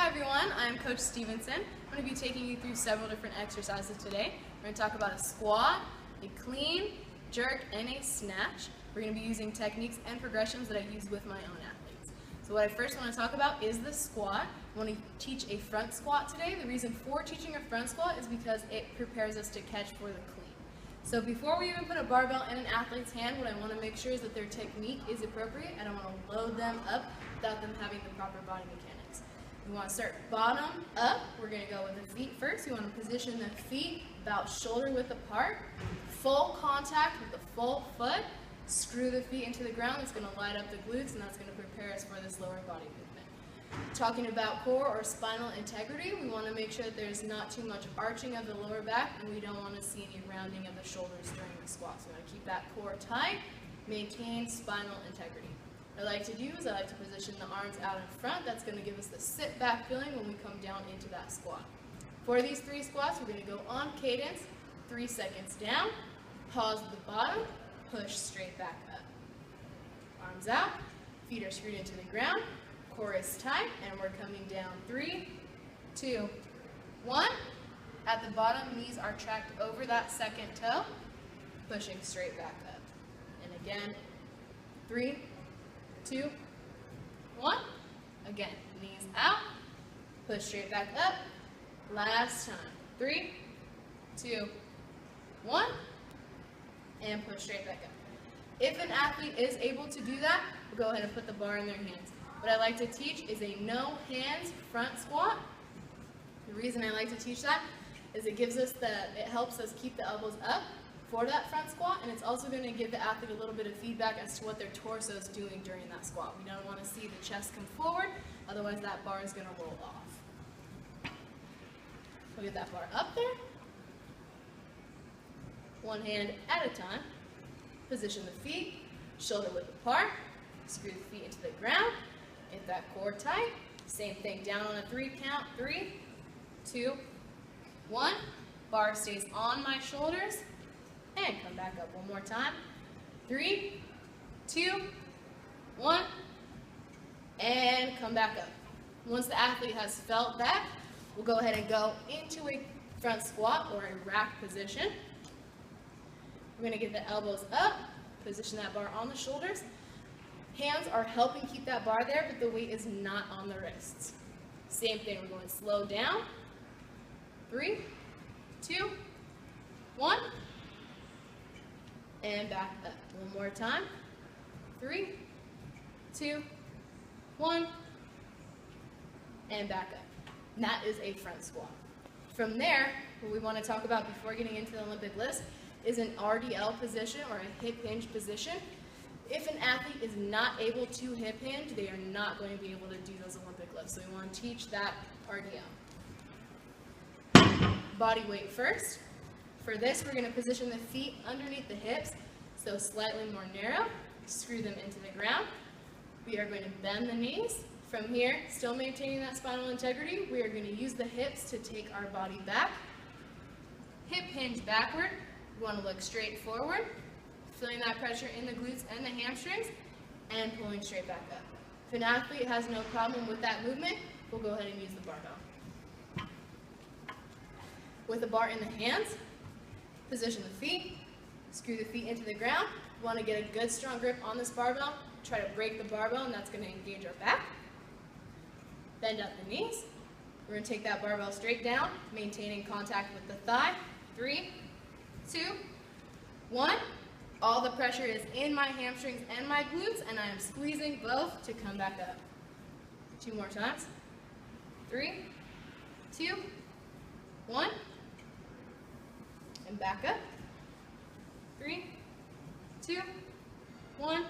everyone, I'm Coach Stephenson. I'm going to be taking you through several different exercises today. We're going to talk about a squat, a clean, jerk, and a snatch. We're going to be using techniques and progressions that I use with my own athletes. So what I first want to talk about is the squat. I want to teach a front squat today. The reason for teaching a front squat is because it prepares us to catch for the clean. So before we even put a barbell in an athlete's hand, what I want to make sure is that their technique is appropriate. I don't want to load them up without them having the proper body mechanics. We want to start bottom up. We're going to go with the feet first. We want to position the feet about shoulder width apart. Full contact with the full foot. Screw the feet into the ground. That's going to light up the glutes, and that's going to prepare us for this lower body movement. Talking about core or spinal integrity, we want to make sure that there's not too much arching of the lower back, and we don't want to see any rounding of the shoulders during the squat. So we want to keep that core tight, maintain spinal integrity. What I like to do is I like to position the arms out in front. That's going to give us the sit back feeling when we come down into that squat. For these 3 squats, we're going to go on cadence, 3 seconds down, pause at the bottom, push straight back up. Arms out, feet are screwed into the ground, core is tight, and we're coming down. 3, 2, 1. At the bottom, knees are tracked over that second toe, pushing straight back up. And again, 3, 2, 1. Again, knees out, push straight back up. Last time. 3, 2, 1. And push straight back up. If an athlete is able to do that, we'll go ahead and put the bar in their hands. What I like to teach is a no hands front squat. The reason I like to teach that is it helps us keep the elbows up for that front squat, and it's also going to give the athlete a little bit of feedback as to what their torso is doing during that squat. We don't want to see the chest come forward, otherwise that bar is going to roll off. We'll get that bar up there. One hand at a time. Position the feet, shoulder width apart, screw the feet into the ground, get that core tight. Same thing, down on a 3 count. 3, 2, 1. Bar stays on my shoulders, and come back up one more time. 3, 2, 1, and come back up. Once the athlete has felt that, we'll go ahead and go into a front squat or a rack position. We're going to get the elbows up, position that bar on the shoulders. Hands are helping keep that bar there, but the weight is not on the wrists. Same thing, we're going to slow down. 3, 2, 1, and back up. One more time. 3, 2, 1, and back up. And that is a front squat. From there, what we want to talk about before getting into the Olympic list is an RDL position or a hip hinge position. If an athlete is not able to hip hinge, they are not going to be able to do those Olympic lifts. So we want to teach that RDL. Body weight first. For this, we're going to position the feet underneath the hips, so slightly more narrow. Screw them into the ground. We are going to bend the knees. From here, still maintaining that spinal integrity, we are going to use the hips to take our body back. Hip hinge backward. We want to look straight forward, feeling that pressure in the glutes and the hamstrings, and pulling straight back up. If an athlete has no problem with that movement, we'll go ahead and use the barbell. With the bar in the hands, position the feet, screw the feet into the ground. We want to get a good strong grip on this barbell, try to break the barbell, and that's going to engage our back. Bend up the knees. We're going to take that barbell straight down, maintaining contact with the thigh. 3, 2, 1. All the pressure is in my hamstrings and my glutes, and I am squeezing both to come back up. 2 more times. 3, 2, 1. And back up. 3, 2, 1.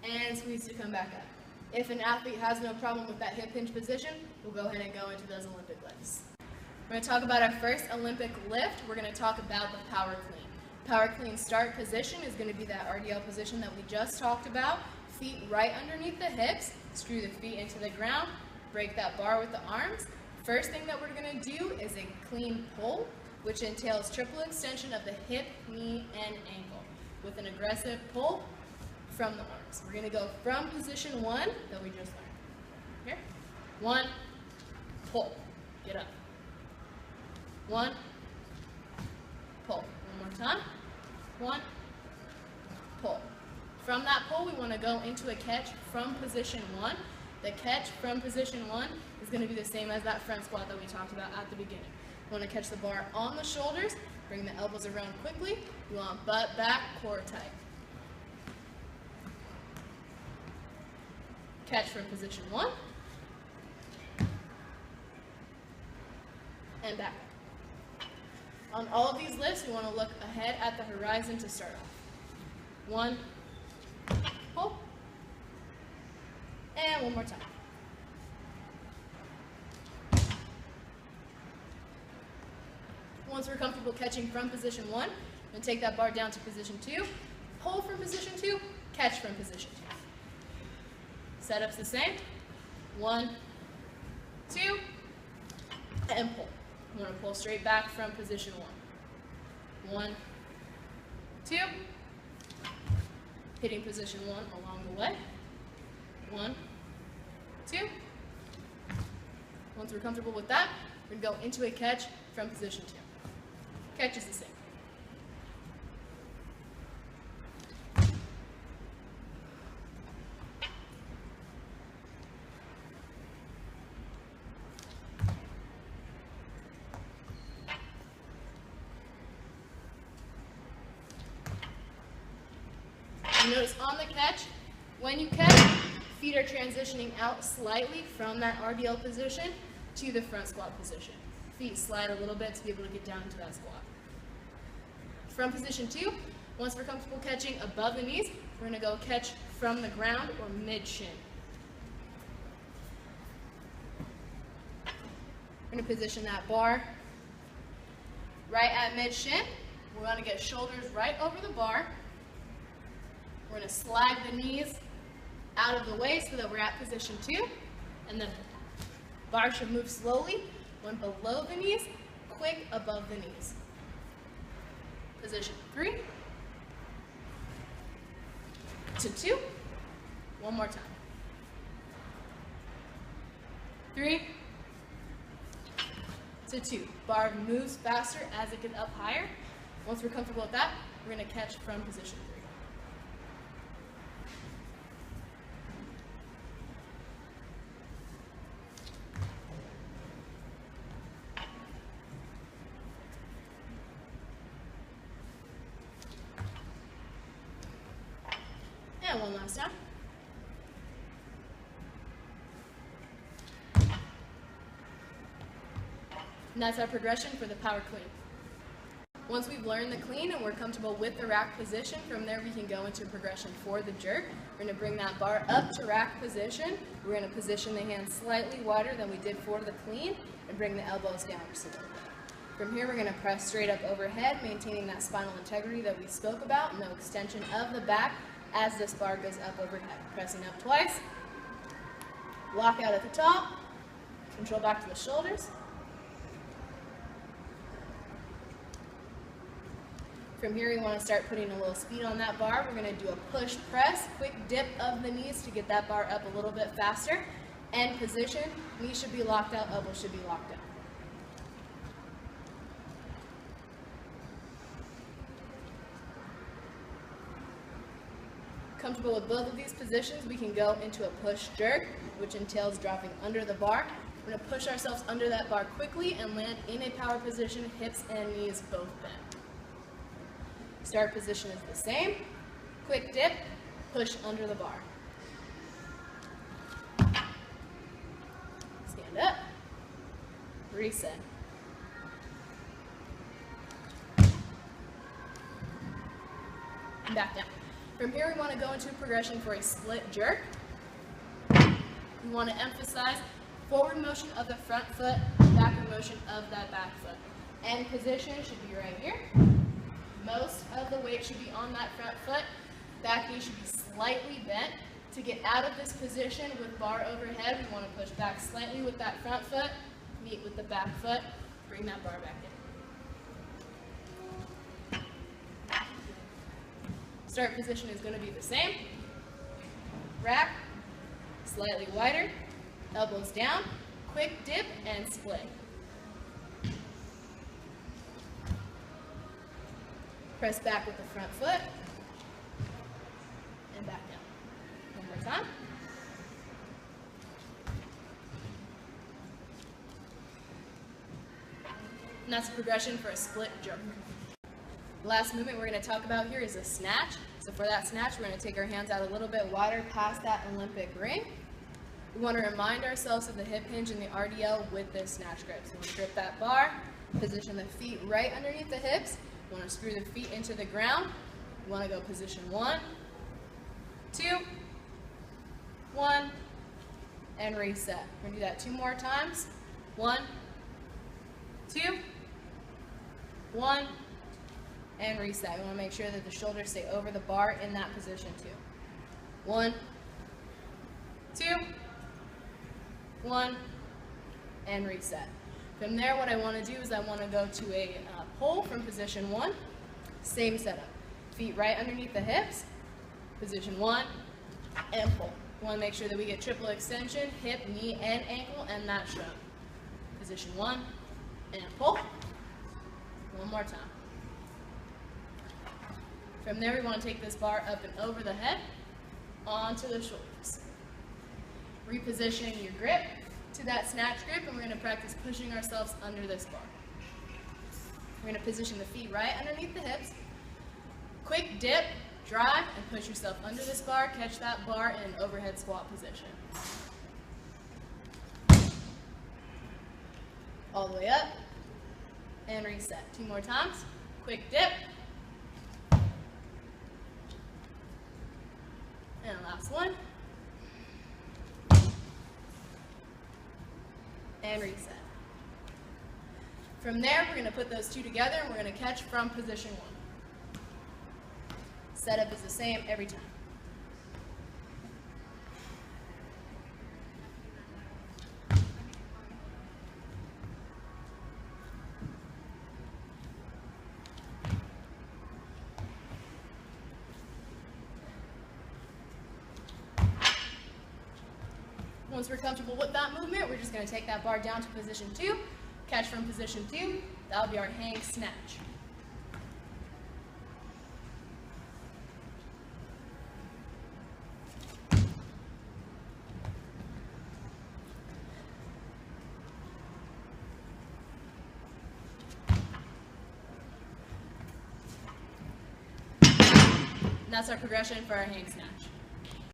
And squeeze to come back up. If an athlete has no problem with that hip hinge position, we'll go ahead and go into those Olympic lifts. We're going to talk about our first Olympic lift. We're going to talk about the PowerClean. PowerClean start position is going to be that RDL position that we just talked about. Feet right underneath the hips. Screw the feet into the ground. Break that bar with the arms. First thing that we're going to do is a clean pull, which entails triple extension of the hip, knee, and ankle with an aggressive pull from the arms. We're going to go from position 1 that we just learned. Here. 1, pull, get up. 1, pull. One more time. 1, pull. From that pull, we want to go into a catch from position 1. The catch from position 1 is going to be the same as that front squat that we talked about at the beginning. We want to catch the bar on the shoulders, bring the elbows around quickly. We want butt back, core tight. Catch from position 1. And back. On all of these lifts, we want to look ahead at the horizon to start off. 1, pull, and one more time. Once we're comfortable catching from position 1, we're going to take that bar down to position 2, pull from position 2, catch from position 2. Setup's the same. 1, 2, and pull. We want to pull straight back from position 1. 1, 2, hitting position 1 along the way. 1, 2. Once we're comfortable with that, we're going to go into a catch from position 2. Catch is the same. You notice on the catch, when you catch, feet are transitioning out slightly from that RDL position to the front squat position. Feet slide a little bit to be able to get down into that squat. From position 2, once we're comfortable catching above the knees, we're going to go catch from the ground or mid-shin. We're going to position that bar right at mid-shin. We want to get shoulders right over the bar. We're going to slide the knees out of the way so that we're at position 2, and then bar should move slowly, one below the knees, quick above the knees. Position 3 to 2, one more time. 3 to 2. Bar moves faster as it gets up higher. Once we're comfortable with that, we're going to catch from position 3. And one last time. And that's our progression for the power clean. Once we've learned the clean and we're comfortable with the rack position, from there we can go into progression for the jerk. We're going to bring that bar up to rack position. We're going to position the hands slightly wider than we did for the clean and bring the elbows down just a little bit. From here, we're going to press straight up overhead, maintaining that spinal integrity that we spoke about, no extension of the back as this bar goes up overhead. Pressing up twice, lock out at the top, control back to the shoulders. From here, we want to start putting a little speed on that bar. We're going to do a push press, quick dip of the knees to get that bar up a little bit faster. End position, knees should be locked out, elbows should be locked out. Comfortable with both of these positions, we can go into a push jerk, which entails dropping under the bar. We're going to push ourselves under that bar quickly and land in a power position, hips and knees both bent. Start position is the same. Quick dip, push under the bar. Stand up, reset. And back down. From here, we want to go into a progression for a split jerk. We want to emphasize forward motion of the front foot, backward motion of that back foot. End position should be right here. Most of the weight should be on that front foot. Back knee should be slightly bent. To get out of this position with bar overhead, we want to push back slightly with that front foot, meet with the back foot, bring that bar back in. Start position is going to be the same. Rack, slightly wider, elbows down, quick dip and split. Press back with the front foot, and back down. One more time. And that's the progression for a split jerk. The last movement we're going to talk about here is a snatch. So for that snatch, we're going to take our hands out a little bit wider past that Olympic ring. We want to remind ourselves of the hip hinge and the RDL with this snatch grip. So we want to grip that bar, position the feet right underneath the hips. We want to screw the feet into the ground. We want to go position 1, 2, 1, and reset. We're going to do that 2 more times. 1, 2, 1, and reset. We want to make sure that the shoulders stay over the bar in that position too. 1, 2, 1, and reset. From there, what I want to do is I want to go to a pull from position 1. Same setup. Feet right underneath the hips. Position 1, and pull. We want to make sure that we get triple extension, hip, knee, and ankle, and that strong. Position 1, and pull. One more time. From there, we want to take this bar up and over the head, onto the shoulders. Reposition your grip to that snatch grip, and we're going to practice pushing ourselves under this bar. We're going to position the feet right underneath the hips. Quick dip, drive, and push yourself under this bar. Catch that bar in an overhead squat position. All the way up, and reset. 2 more times. Quick dip. And last one. And reset. From there, we're going to put those 2 together and we're going to catch from position 1. Setup is the same every time. Once we're comfortable with that movement, we're just going to take that bar down to position 2, catch from position 2. That'll be our hang snatch. And that's our progression for our hang snatch.